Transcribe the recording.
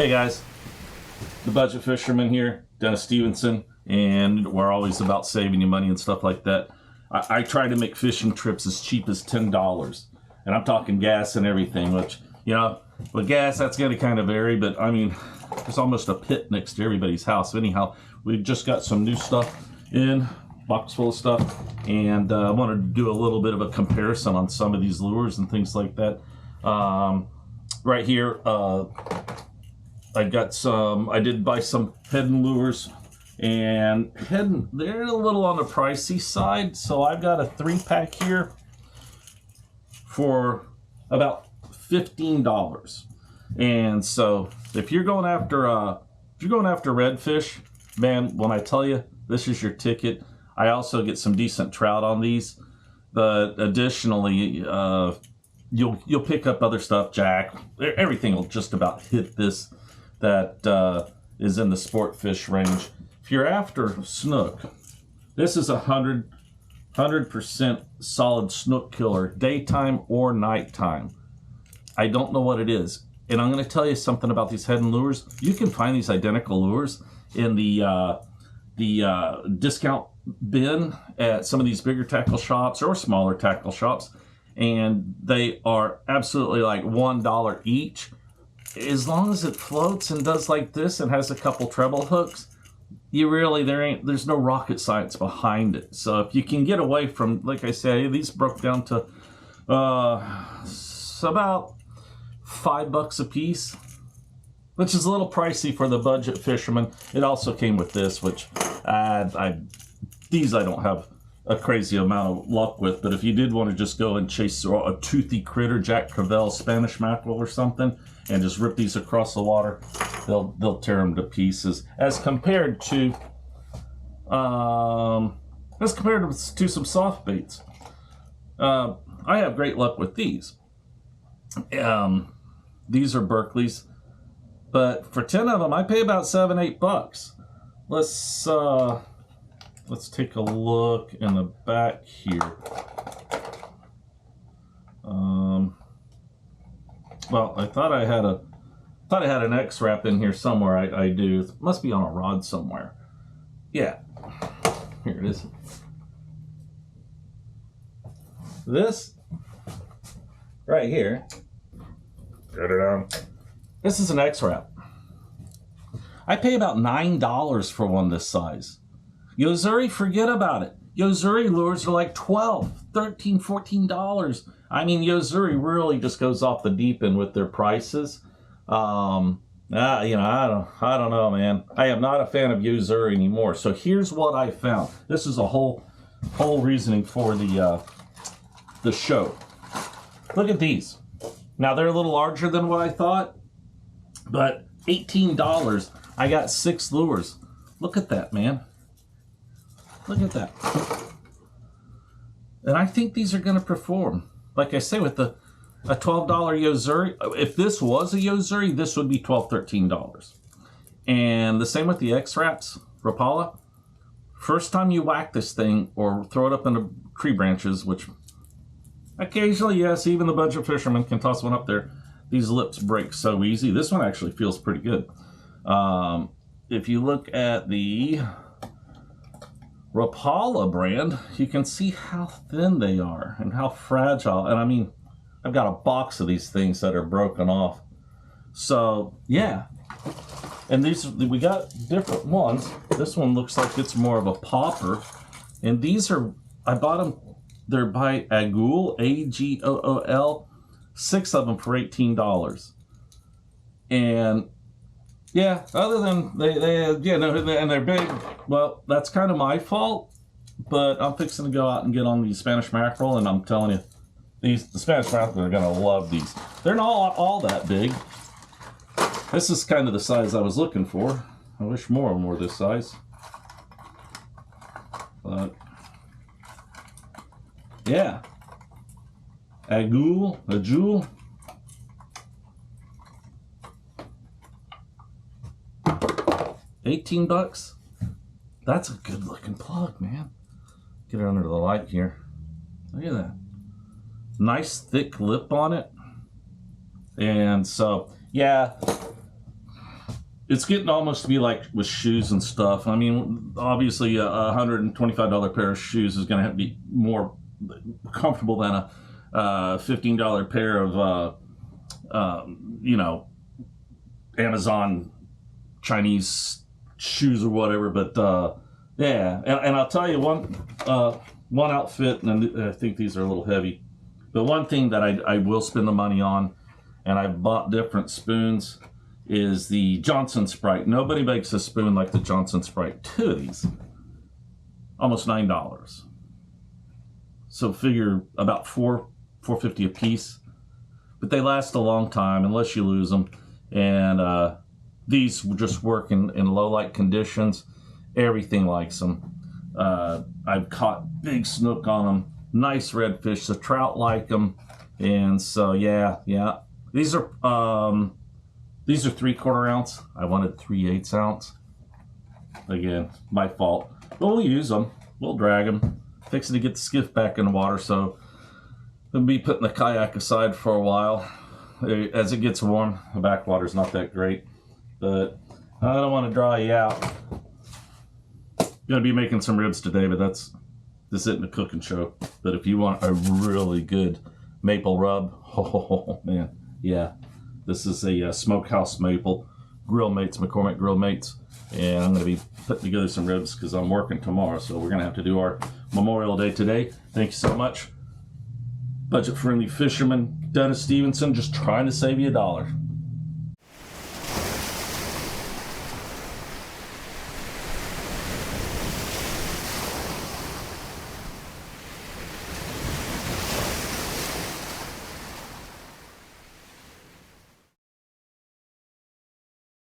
Hey guys, the Budget Fisherman here, Dennis Stephenson, and we're always about saving you money and stuff like that. I try to make fishing trips as cheap as $10, and I'm talking gas and everything, which, you know, with gas, that's going to kind of vary, but I mean, there's almost a pit next to everybody's house. Anyhow, we've just got some new stuff in, box full of stuff, and I wanted to do a little bit of a comparison on some of these lures and things like that. Right here, I did buy some Heddon lures, and Heddon, they're a little on the pricey side, so I've got a 3-pack here for about $15. And so if you're going after redfish, man, when I tell you this is your ticket. I also get some decent trout on these, but additionally, you'll pick up other stuff, jack, everything will just about hit this that is in the sport fish range. If you're after snook, this is 100% solid snook killer, daytime or nighttime. I don't know what it is. And I'm going to tell you something about these Heddon lures. You can find these identical lures in the discount bin at some of these bigger tackle shops or smaller tackle shops, and they are absolutely like $1 each. As long as it floats and does like this and has a couple treble hooks, there's no rocket science behind it. So if you can get away from, like I say, these broke down to about $5 a piece, which is a little pricey for the budget fisherman. It also came with this, which these I don't have a crazy amount of luck with, but if you did want to just go and chase a toothy critter, Jack Crevalle, Spanish mackerel or something, and just rip these across the water, they'll tear them to pieces. As compared to some soft baits, I have great luck with these. These are Berkeley's, but for 10 of them, I pay about $7-8. Let's take a look in the back here. Well, I thought I had an X-wrap in here somewhere. I do. It must be on a rod somewhere. Yeah, here it is. This right here. Get it on. This is an X-wrap. I pay about $9 for one this size. Yo-Zuri, forget about it. Yo-Zuri lures are like $12, $13, $14. I mean, Yo-Zuri really just goes off the deep end with their prices. I don't know, man. I am not a fan of Yo-Zuri anymore. So here's what I found. This is a whole reasoning for the show. Look at these. Now they're a little larger than what I thought, but $18. I got 6 lures. Look at that, man. Look at that. And I think these are going to perform. Like I say, with a $12 Yo-Zuri, if this was a Yo-Zuri, this would be $12, $13. And the same with the X-Wraps, Rapala. First time you whack this thing or throw it up into tree branches, which occasionally, yes, even the budget fisherman can toss one up there. These lips break so easy. This one actually feels pretty good. If you look at the Rapala brand, you can see how thin they are and how fragile. And I mean, I've got a box of these things that are broken off. So yeah, and we got different ones. This one looks like it's more of a popper, and these are, I bought them. They're by Agool, Agool, 6 of them for $18. And yeah, other than and they're big. Well, that's kind of my fault. But I'm fixing to go out and get on these Spanish mackerel, and I'm telling you, the Spanish mackerel are gonna love these. They're not all that big. This is kind of the size I was looking for. I wish more of them were this size. But yeah, Agool. $18. That's a good looking plug, man. Get it under the light here. Look at that. Nice thick lip on it. And so, yeah, it's getting almost to be like with shoes and stuff. I mean, obviously a $125 pair of shoes is going to have to be more comfortable than a $15 pair of, you know, Amazon Chinese shoes or whatever. But yeah, and I'll tell you one outfit, and I think these are a little heavy, but one thing that I will spend the money on, and I've bought different spoons, is the Johnson Sprite. Nobody makes a spoon like the Johnson Sprite. 2 of these, almost $9. So figure about $4.50 a piece. But they last a long time unless you lose them. And these just work in low light conditions. Everything likes them. I've caught big snook on them. Nice redfish. The trout like them. And so yeah. These are 3/4 ounce. I wanted 3/8 ounce. Again, my fault. But we'll use them. We'll drag them. Fixing to get the skiff back in the water, so we'll be putting the kayak aside for a while. As it gets warm, the backwater's not that great. But I don't want to dry you out. Gonna be making some ribs today, but this isn't a cooking show. But if you want a really good maple rub, oh man, yeah. This is a Smokehouse Maple Grill Mates, McCormick Grill Mates. And I'm going to be putting together some ribs because I'm working tomorrow. So we're going to have to do our Memorial Day today. Thank you so much. Budget-friendly fisherman, Dennis Stephenson, just trying to save you $1.